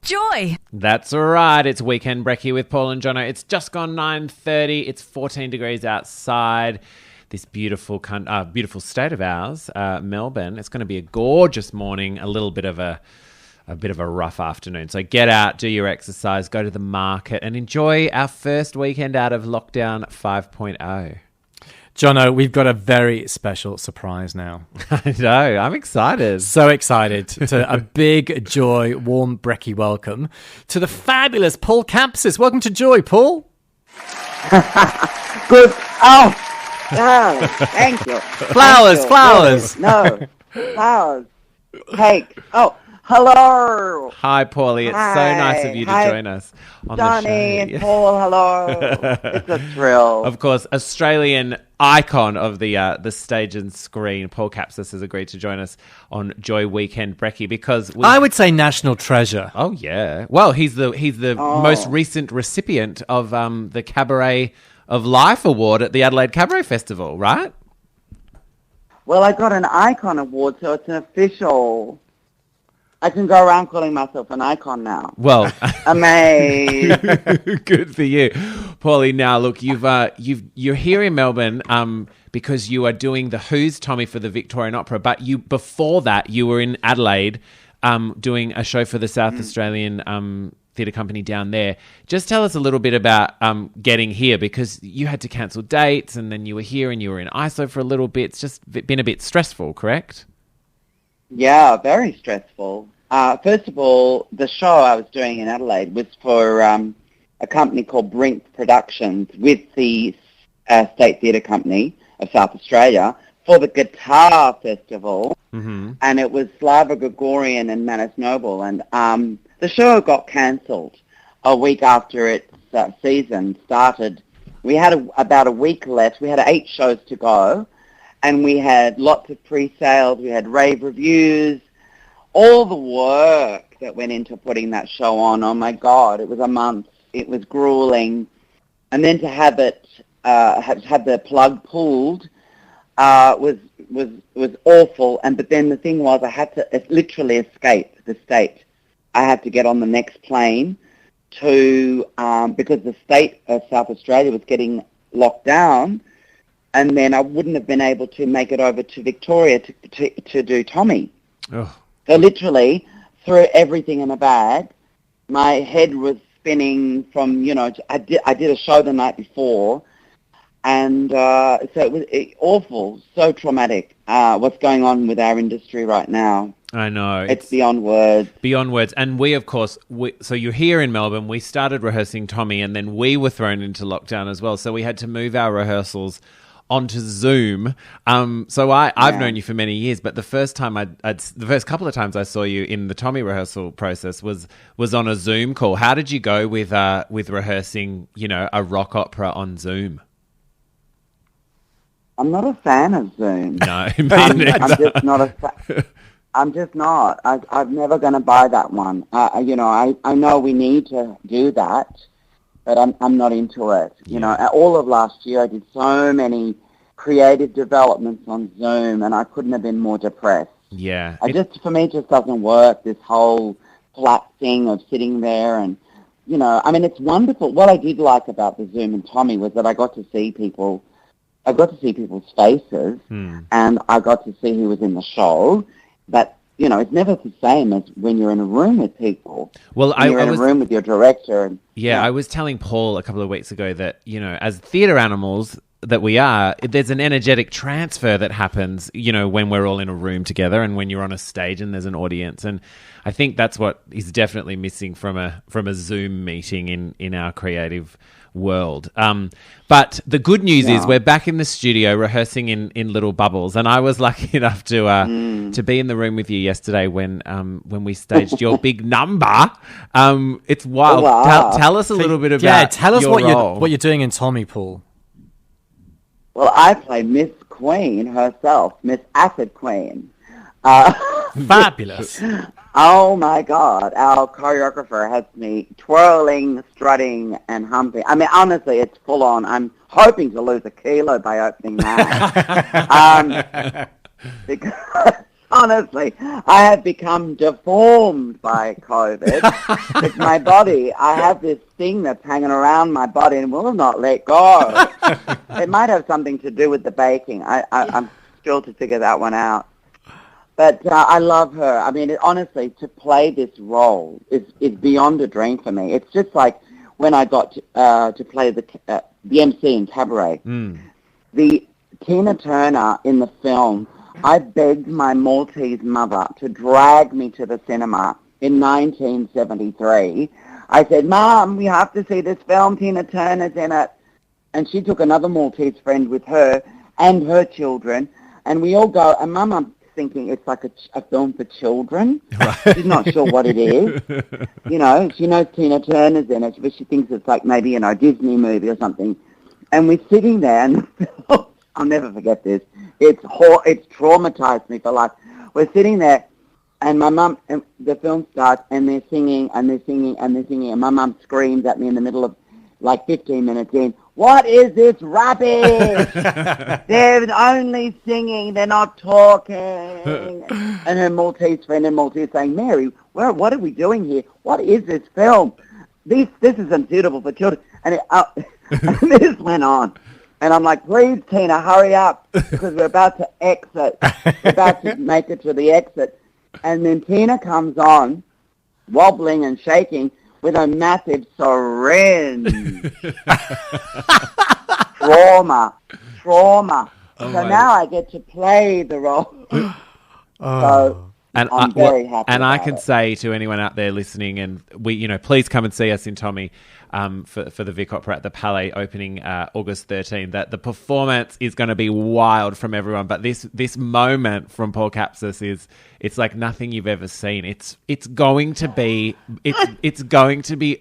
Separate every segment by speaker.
Speaker 1: Joy.
Speaker 2: That's right. It's Weekend Brekkie with Paul and Jono. It's just gone 9:30. It's 14 degrees outside. This beautiful state of ours, Melbourne. It's going to be a gorgeous morning. A bit of a rough afternoon. So get out, do your exercise, go to the market, and enjoy our first weekend out of lockdown 5.0.
Speaker 3: Jono, we've got a very special surprise now.
Speaker 2: I know. I'm excited.
Speaker 3: So excited. To a big Joy, warm brekkie welcome to the fabulous Paul Capsis. Welcome to Joy, Paul.
Speaker 4: Good. Oh, thank you.
Speaker 3: Flowers.
Speaker 4: No, flowers. Cake. Oh, hello.
Speaker 2: Hi, Paulie. It's so nice of you to join us on
Speaker 4: Johnny
Speaker 2: the show.
Speaker 4: And Paul, hello. It's a thrill.
Speaker 2: Of course, Australian icon of the stage and screen, Paul Capsis has agreed to join us on Joy Weekend Brekkie because
Speaker 3: I would say national treasure.
Speaker 2: Oh yeah. Well, he's the most recent recipient of the Cabaret of Life award at the Adelaide Cabaret Festival, right?
Speaker 4: Well, I got an icon award, so it's an official. I can go around calling myself an icon now.
Speaker 2: Well,
Speaker 4: amazing.
Speaker 2: Good for you, Paulie. Now, look, you're here in Melbourne because you are doing the Who's Tommy for the Victorian Opera, but before that you were in Adelaide doing a show for the South Australian theatre company down there. Just tell us a little bit about getting here because you had to cancel dates, and then you were here and you were in ISO for a little bit. It's just been a bit stressful, correct?
Speaker 4: Yeah, very stressful. First of all, the show I was doing in Adelaide was for a company called Brink Productions with the State Theatre Company of South Australia for the Guitar Festival, and it was Slava Gregorian and Manus Noble, and the show got cancelled a week after its season started. We had about a week left. We had 8 shows to go, and we had lots of pre-sales. We had rave reviews. All the work that went into putting that show on, oh my God, it was a month. It was grueling. And then to have it, have the plug pulled was awful. But then the thing was I had to literally escape the state. I had to get on the next plane to, because the state of South Australia was getting locked down, and then I wouldn't have been able to make it over to Victoria to do Tommy.
Speaker 2: Oh.
Speaker 4: So literally, threw everything in a bag. My head was spinning from, I did a show the night before, and so it was awful, so traumatic, what's going on with our industry right now.
Speaker 2: I know.
Speaker 4: It's beyond words.
Speaker 2: Beyond words. And we, of course, so you're here in Melbourne. We started rehearsing Tommy, and then we were thrown into lockdown as well. So we had to move our rehearsals onto Zoom. So I've known you for many years, but the first couple of times I saw you in the Tommy rehearsal process was on a Zoom call. How did you go with rehearsing, a rock opera on Zoom?
Speaker 4: I'm not a fan of Zoom.
Speaker 2: No,
Speaker 4: I'm just not a fan. I'm just not. I'm never going to buy that one. I know we need to do that, but I'm not into it. All of last year I did so many creative developments on Zoom, and I couldn't have been more depressed.
Speaker 2: Yeah.
Speaker 4: For me, it just doesn't work, this whole flat thing of sitting there and, it's wonderful. What I did like about the Zoom and Tommy was that I got to see people. I got to see people's faces, and I got to see who was in the show. But, it's never the same as when you're in a room with people.
Speaker 2: Well,
Speaker 4: you're in a room with your director.
Speaker 2: I was telling Paul a couple of weeks ago that, as theatre animals that we are, there's an energetic transfer that happens, when we're all in a room together and when you're on a stage and there's an audience. And I think that's what is definitely missing from a Zoom meeting in our creative world. But the good news is we're back in the studio rehearsing in little bubbles, and I was lucky enough to be in the room with you yesterday when we staged your big number. It's wild.
Speaker 4: Oh, wow.
Speaker 2: Tell us a little bit about
Speaker 3: tell us
Speaker 2: your role.
Speaker 3: what you're doing in Tommy, Poole.
Speaker 4: Well, I play Miss Queen herself, Miss Acid Queen.
Speaker 3: Fabulous.
Speaker 4: Oh, my God. Our choreographer has me twirling, strutting, and humping. I mean, honestly, it's full on. I'm hoping to lose a kilo by opening night. Because Honestly, I have become deformed by COVID. With my body, I have this thing that's hanging around my body and will not let go. It might have something to do with the baking. I'm still to figure that one out. But I love her. I mean, honestly, to play this role is beyond a dream for me. It's just like when I got to play the MC in Cabaret. The Tina Turner in the film, I begged my Maltese mother to drag me to the cinema in 1973. I said, Mom, we have to see this film. Tina Turner's in it. And she took another Maltese friend with her and her children. And we all go, and Mama thinking it's like a film for children. Right. She's not sure what it is. You know, she knows Tina Turner's in it, but she thinks it's like maybe, you know, a Disney movie or something. And we're sitting there, and I'll never forget this. It's traumatized me for life. We're sitting there, and my mum, and the film starts, and they're singing, and they're singing, and they're singing, and my mum screams at me in the middle of, like, 15 minutes in, what is this rubbish? They're only singing, they're not talking. And her Maltese friend in Maltese saying, Mary, what are we doing here? What is this film? This isn't suitable for children. And, and this went on. And I'm like, please, Tina, hurry up, because we're about to exit. We're about to make it to the exit. And then Tina comes on, wobbling and shaking, with a massive syringe. Trauma. So now I get to play the role. So I'm very happy.
Speaker 2: And I can
Speaker 4: it.
Speaker 2: say to anyone out there listening, and please come and see us in Tommy for the Vic Opera at the Palais opening August 13th. That the performance is going to be wild from everyone. But this moment from Paul Capsis it's like nothing you've ever seen. It's going to be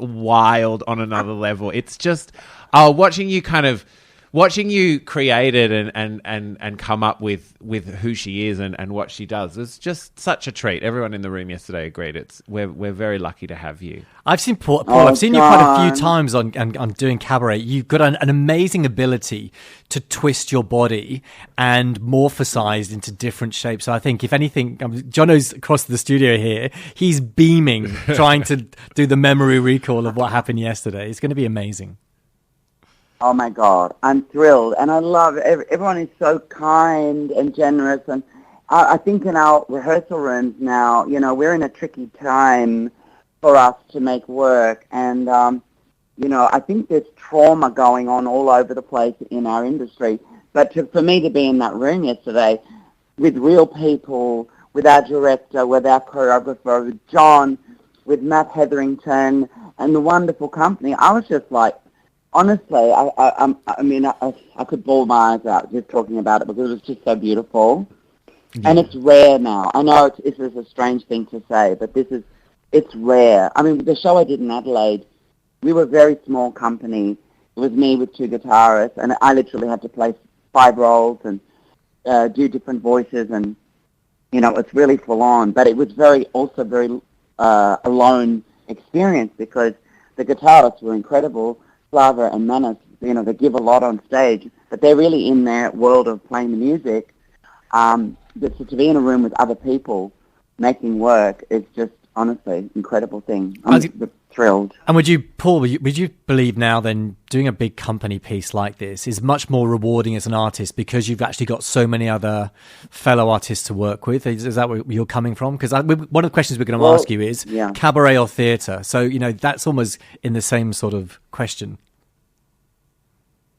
Speaker 2: wild on another level. It's just watching you create it and come up with who she is and what she does. It's just such a treat. Everyone in the room yesterday agreed. We're very lucky to have you.
Speaker 3: I've seen Paul. I've seen you quite a few times on doing Cabaret. You've got an amazing ability to twist your body and morphosize into different shapes. So I think, if anything, Jono's across the studio here. He's beaming, trying to do the memory recall of what happened yesterday. It's going to be amazing.
Speaker 4: Oh, my God. I'm thrilled. And I love it. Everyone is so kind and generous. And I think in our rehearsal rooms now, you know, we're in a tricky time for us to make work. And, you know, I think there's trauma going on all over the place in our industry. But for me to be in that room yesterday with real people, with our director, with our choreographer, with John, with Matt Hetherington, and the wonderful company, I was just like, honestly, I could bawl my eyes out just talking about it because it was just so beautiful. Yeah. And it's rare now. I know this is a strange thing to say, but it's rare. I mean, the show I did in Adelaide, we were a very small company. It was me with 2 guitarists, and I literally had to play 5 roles and do different voices, and, you know, it's really full on. But it was also very alone experience because the guitarists were incredible. Flava and Manas, you know, they give a lot on stage, but they're really in their world of playing the music. But to be in a room with other people making work is just, honestly, incredible thing. I'm thrilled.
Speaker 3: And Paul, would you believe now then doing a big company piece like this is much more rewarding as an artist because you've actually got so many other fellow artists to work with? Is that where you're coming from? Because one of the questions we're going to ask you is cabaret or theatre. So, you know, that's almost in the same sort of question.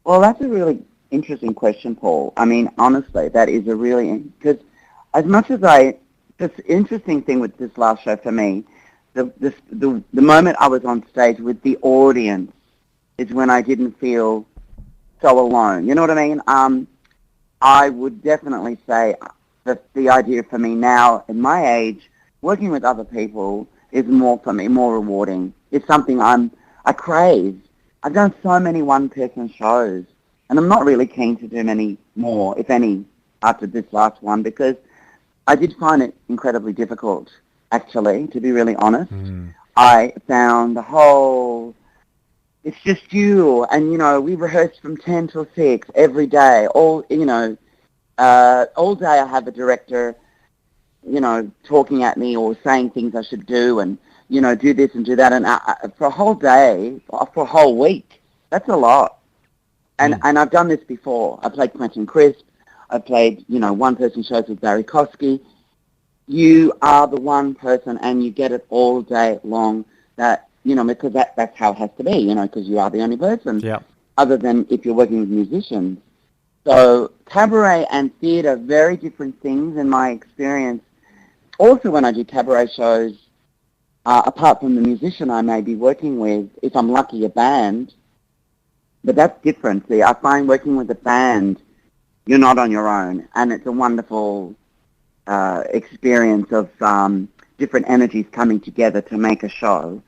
Speaker 4: Well, that's a really interesting question, Paul. I mean, honestly, that is a really... Because as much as this interesting thing with this last show for me, the moment I was on stage with the audience is when I didn't feel so alone. You know what I mean? I would definitely say that the idea for me now, at my age, working with other people is more, for me, more rewarding. It's something I crave. I've done so many one-person shows, and I'm not really keen to do many more, if any, after this last one, because I did find it incredibly difficult, actually, to be really honest. I found it's just you, and, you know, we rehearsed from 10 till 6 every day, all day I have a director talking at me or saying things I should do and, do this and do that. And for a whole day, for a whole week, that's a lot. And I've done this before. I played Quentin Crisp. I played, one-person shows with Barry Kosky. You are the one person and you get it all day long that, because that's how it has to be, because you are the only person.
Speaker 3: Yeah.
Speaker 4: Other than if you're working with musicians. So cabaret and theatre, very different things in my experience. Also when I do cabaret shows, apart from the musician I may be working with, if I'm lucky, a band, but that's different. See, I find working with a band, you're not on your own, and it's a wonderful experience of different energies coming together to make a show.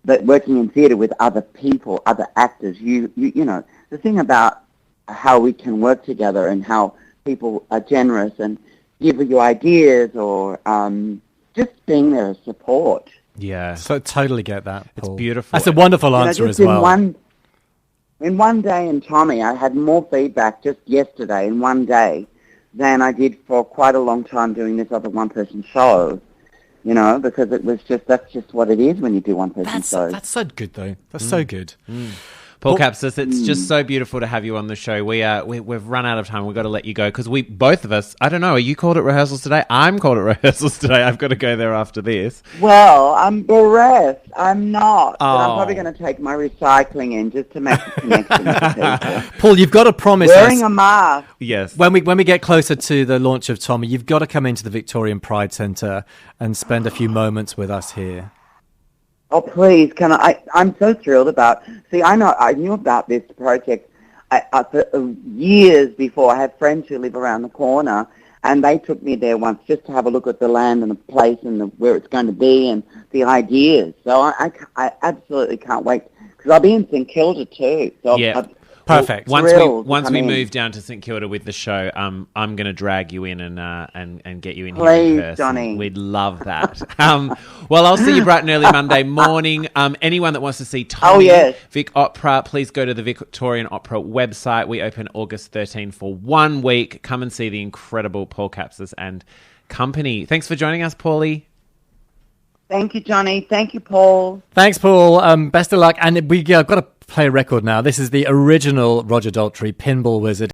Speaker 4: But working in theatre with other people, other actors, the thing about how we can work together and how people are generous and give you ideas or just being there as support.
Speaker 2: Yeah.
Speaker 3: So totally get that, Paul.
Speaker 2: It's beautiful.
Speaker 3: That's a wonderful answer as well.
Speaker 4: In one day in Tommy, I had more feedback just yesterday in one day than I did for quite a long time doing this other one-person show. Because that's just what it is when you do one-person shows.
Speaker 3: That's so good, though. That's so good.
Speaker 2: Paul Capsis, it's just so beautiful to have you on the show. We've run out of time. We've got to let you go because both of us, I don't know, are you called at rehearsals today? I'm called at rehearsals today. I've got to go there after this.
Speaker 4: Well, I'm bereft. I'm not. But I'm probably going to take my recycling in just to make a connection with people.
Speaker 3: Paul, you've got to promise
Speaker 4: Wearing a mask.
Speaker 2: Yes.
Speaker 3: When we get closer to the launch of Tommy, you've got to come into the Victorian Pride Centre and spend a few moments with us here.
Speaker 4: Oh, please, can I? I'm so thrilled about... See, I knew about this project for years before. I have friends who live around the corner, and they took me there once just to have a look at the land and the place and where it's going to be and the ideas. So I absolutely can't wait, because I'll be in St Kilda too. So
Speaker 2: yeah.
Speaker 3: Perfect.
Speaker 2: Once we move down to St Kilda with the show, I'm going to drag you in and get you in here in person.
Speaker 4: Johnny.
Speaker 2: We'd love that. Well, I'll see you bright and early Monday morning. Anyone that wants to see Tommy, Vic Opera, please go to the Victorian Opera website. We open August 13 for 1 week. Come and see the incredible Paul Capsis and company. Thanks for joining us, Paulie.
Speaker 4: Thank you, Johnny. Thank you, Paul.
Speaker 3: Thanks, Paul. Best of luck. And we've got to play a record now. This is the original Roger Daltrey Pinball Wizard.